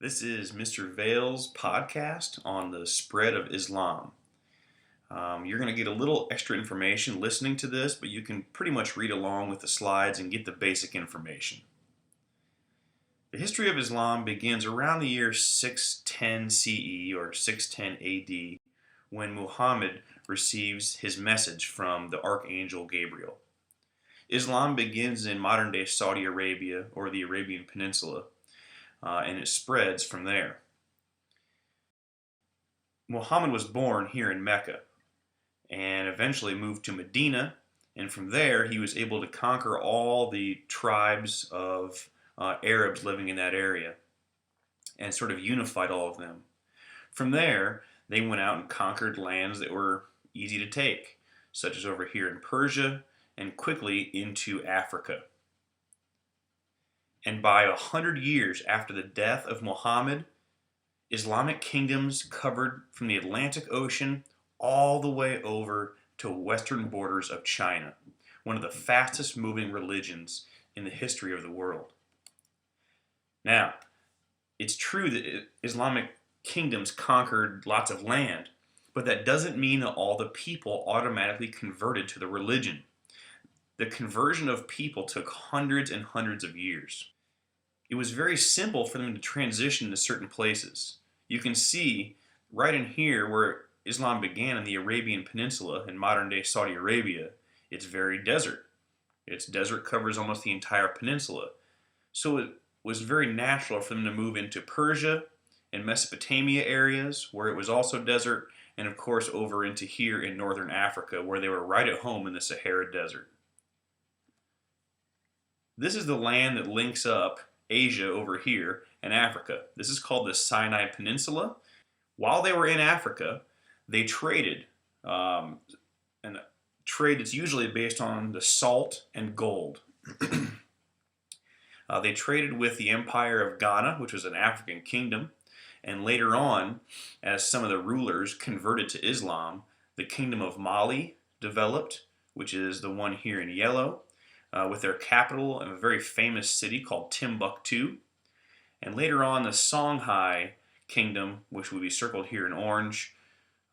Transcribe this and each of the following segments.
This is Mr. Vale's podcast on the spread of Islam. You're going to get a little extra information listening to this, but you can pretty much read along with the slides and get the basic information. The history of Islam begins around the year 610 CE or 610 AD when Muhammad receives his message from the Archangel Gabriel. Islam begins in modern day Saudi Arabia or the Arabian Peninsula, and it spreads from there. Muhammad was born here in Mecca and eventually moved to Medina, and from there he was able to conquer all the tribes of Arabs living in that area and sort of unified all of them. From there, they went out and conquered lands that were easy to take, such as over here in Persia and quickly into Africa. And by 100 years after the death of Muhammad, Islamic kingdoms covered from the Atlantic Ocean all the way over to western borders of China, one of the fastest moving religions in the history of the world. Now, it's true that Islamic kingdoms conquered lots of land, but that doesn't mean that all the people automatically converted to the religion. The conversion of people took hundreds and hundreds of years. It was very simple for them to transition to certain places. You can see right in here where Islam began in the Arabian Peninsula in modern-day Saudi Arabia, it's very desert. Its desert covers almost the entire peninsula. So it was very natural for them to move into Persia and Mesopotamia areas where it was also desert, and of course over into here in northern Africa where they were right at home in the Sahara Desert. This is the land that links up Asia over here and Africa. This is called the Sinai Peninsula. While they were in Africa, they traded, and trade is usually based on the salt and gold. They traded with the Empire of Ghana, which was an African kingdom, and later on, as some of the rulers converted to Islam, the Kingdom of Mali developed, which is the one here in yellow, with their capital in a very famous city called Timbuktu. And later on, the Songhai Kingdom, which will be circled here in orange,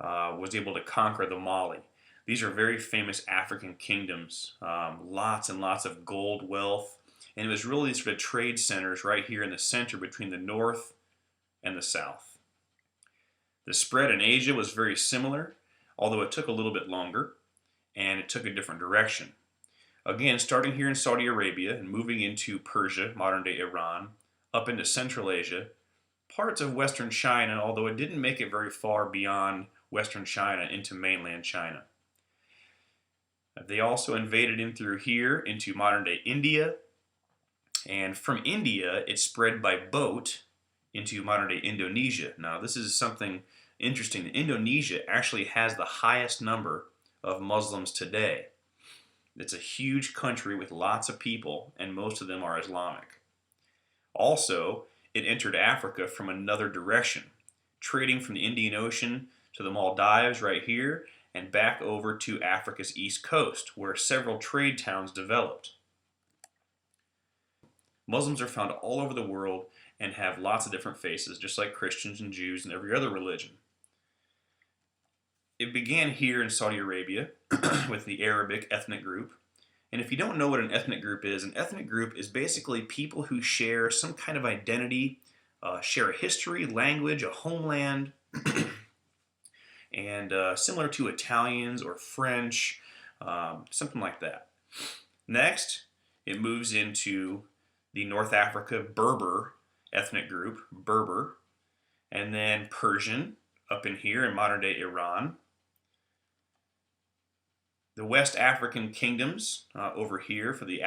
was able to conquer the Mali. These are very famous African kingdoms, lots and lots of gold wealth, and it was really sort of trade centers right here in the center between the north and the south. The spread in Asia was very similar, although it took a little bit longer, and it took a different direction. Again, starting here in Saudi Arabia and moving into Persia, modern-day Iran, up into Central Asia, parts of Western China, although it didn't make it very far beyond Western China into mainland China. They also invaded in through here into modern-day India, and from India, it spread by boat into modern-day Indonesia. Now, this is something interesting. Indonesia actually has the highest number of Muslims today. It's a huge country with lots of people, and most of them are Islamic. Also, it entered Africa from another direction, trading from the Indian Ocean to the Maldives right here, and back over to Africa's east coast, where several trade towns developed. Muslims are found all over the world and have lots of different faces, just like Christians and Jews and every other religion. It began here in Saudi Arabia with the Arabic ethnic group. And if you don't know what an ethnic group is basically people who share some kind of identity, share a history, language, a homeland, and similar to Italians or French, something like that. Next, it moves into the North Africa Berber ethnic group, Berber, and then Persian up in here in modern-day Iran. The West African kingdoms over here for the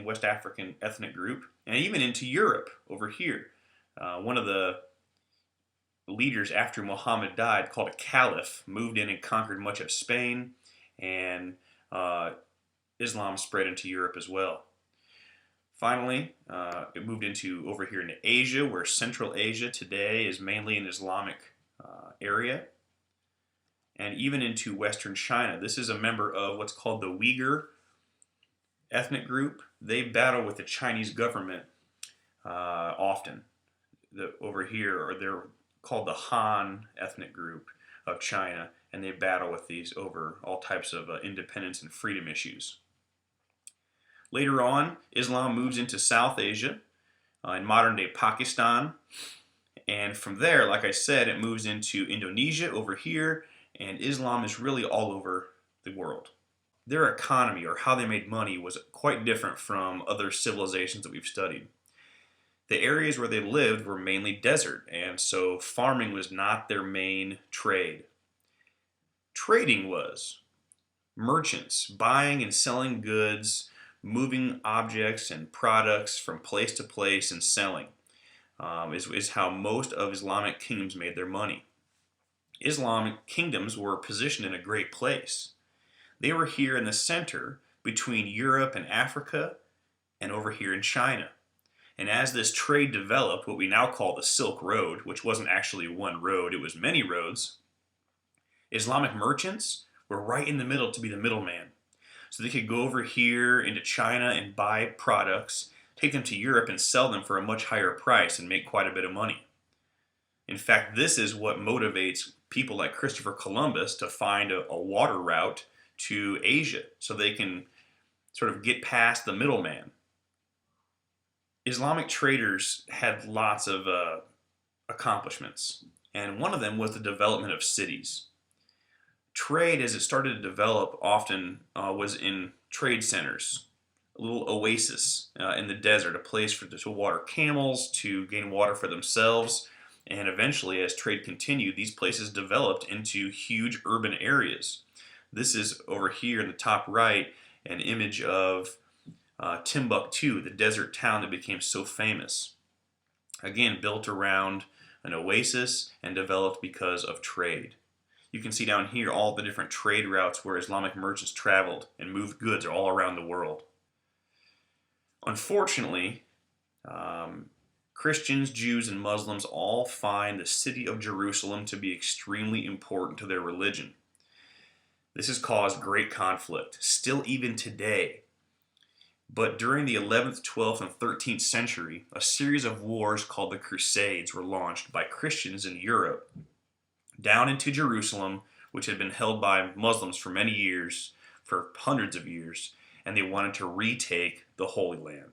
West African ethnic group, and even into Europe over here. One of the leaders after Muhammad died, called a caliph, moved in and conquered much of Spain, and Islam spread into Europe as well. Finally, it moved into over here into Asia, where Central Asia today is mainly an Islamic area, and even into Western China. This is a member of what's called the Uyghur ethnic group. They battle with the Chinese government often. over here, or they're called the Han ethnic group of China, and they battle with these over all types of independence and freedom issues. Later on, Islam moves into South Asia, in modern-day Pakistan, and from there, like I said, it moves into Indonesia over here, and Islam is really all over the world. Their economy, or how they made money, was quite different from other civilizations that we've studied. The areas where they lived were mainly desert, and so farming was not their main trade. Trading was. Merchants buying and selling goods, moving objects and products from place to place and selling is how most of Islamic kingdoms made their money. Islamic kingdoms were positioned in a great place. They were here in the center between Europe and Africa and over here in China. And as this trade developed, what we now call the Silk Road, which wasn't actually one road, it was many roads, Islamic merchants were right in the middle to be the middleman. So they could go over here into China and buy products, take them to Europe and sell them for a much higher price and make quite a bit of money. In fact, this is what motivates people like Christopher Columbus to find a water route to Asia so they can sort of get past the middleman. Islamic traders had lots of accomplishments, and one of them was the development of cities. Trade, as it started to develop, often was in trade centers, a little oasis in the desert, a place to water camels, to gain water for themselves, and eventually, as trade continued, these places developed into huge urban areas. This is over here in the top right, an image of Timbuktu, the desert town that became so famous. Again, built around an oasis and developed because of trade. You can see down here all the different trade routes where Islamic merchants traveled and moved goods all around the world. Unfortunately, Christians, Jews, and Muslims all find the city of Jerusalem to be extremely important to their religion. This has caused great conflict, still even today. But during the 11th, 12th, and 13th century, a series of wars called the Crusades were launched by Christians in Europe down into Jerusalem, which had been held by Muslims for many years, for hundreds of years, and they wanted to retake the Holy Land.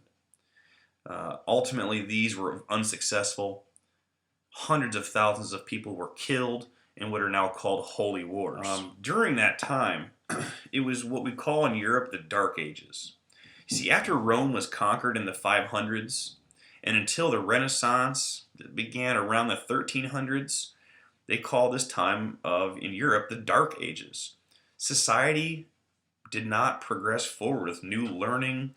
Ultimately, these were unsuccessful. Hundreds of thousands of people were killed in what are now called holy wars. During that time, it was what we call in Europe the Dark Ages. You see, after Rome was conquered in the 500s, and until the Renaissance that began around the 1300s, they call this time in Europe the Dark Ages. Society did not progress forward with new learning.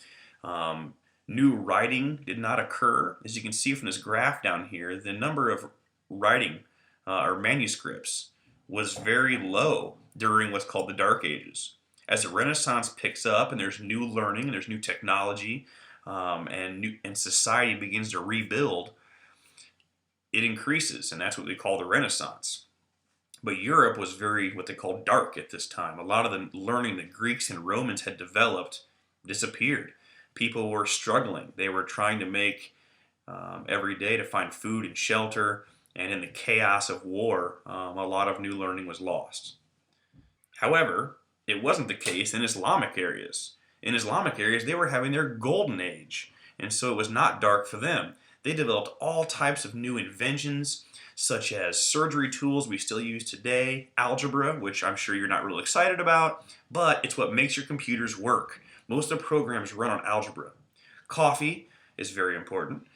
New writing did not occur. As you can see from this graph down here, the number of writing or manuscripts was very low during what's called the Dark Ages. As the Renaissance picks up and there's new learning and there's new technology and society begins to rebuild, it increases, and that's what we call the Renaissance. But Europe was very what they call dark at this time. A lot of the learning that Greeks and Romans had developed disappeared. People were struggling. They were trying to make every day to find food and shelter, and in the chaos of war, a lot of new learning was lost. However, it wasn't the case in Islamic areas. In Islamic areas, they were having their golden age, and so it was not dark for them. They developed all types of new inventions, such as surgery tools we still use today, algebra, which I'm sure you're not really excited about, but it's what makes your computers work. Most of the programs run on algebra. Coffee is very important.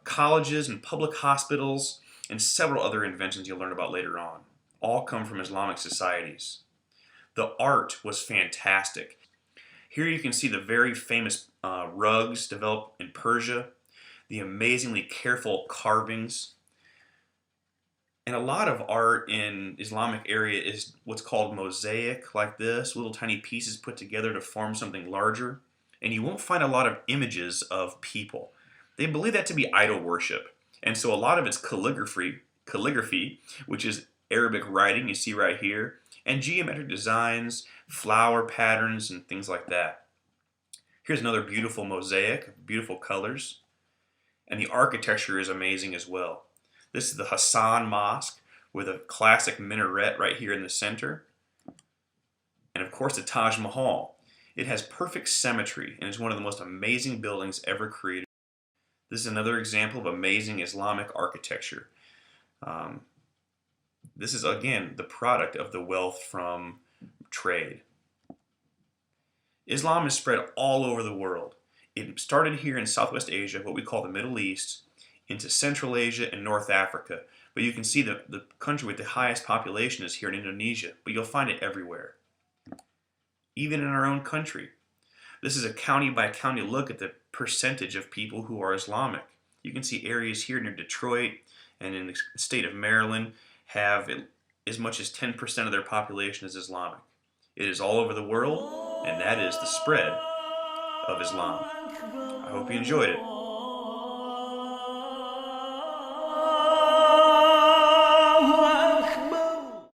Colleges and public hospitals and several other inventions you'll learn about later on all come from Islamic societies. The art was fantastic. Here you can see the very famous rugs developed in Persia, the amazingly careful carvings. And a lot of art in Islamic area is what's called mosaic, like this, little tiny pieces put together to form something larger. And you won't find a lot of images of people. They believe that to be idol worship. And so a lot of it's calligraphy, which is Arabic writing you see right here, and geometric designs, flower patterns, and things like that. Here's another beautiful mosaic, beautiful colors. And the architecture is amazing as well. This is the Hassan Mosque with a classic minaret right here in the center. And of course the Taj Mahal. It has perfect symmetry and is one of the most amazing buildings ever created. This is another example of amazing Islamic architecture. This is again the product of the wealth from trade. Islam is spread all over the world. It started here in Southwest Asia, what we call the Middle East, into Central Asia and North Africa. But you can see the country with the highest population is here in Indonesia, but you'll find it everywhere. Even in our own country. This is a county by county look at the percentage of people who are Islamic. You can see areas here near Detroit and in the state of Maryland have as much as 10% of their population is Islamic. It is all over the world, and that is the spread of Islam. I hope you enjoyed it.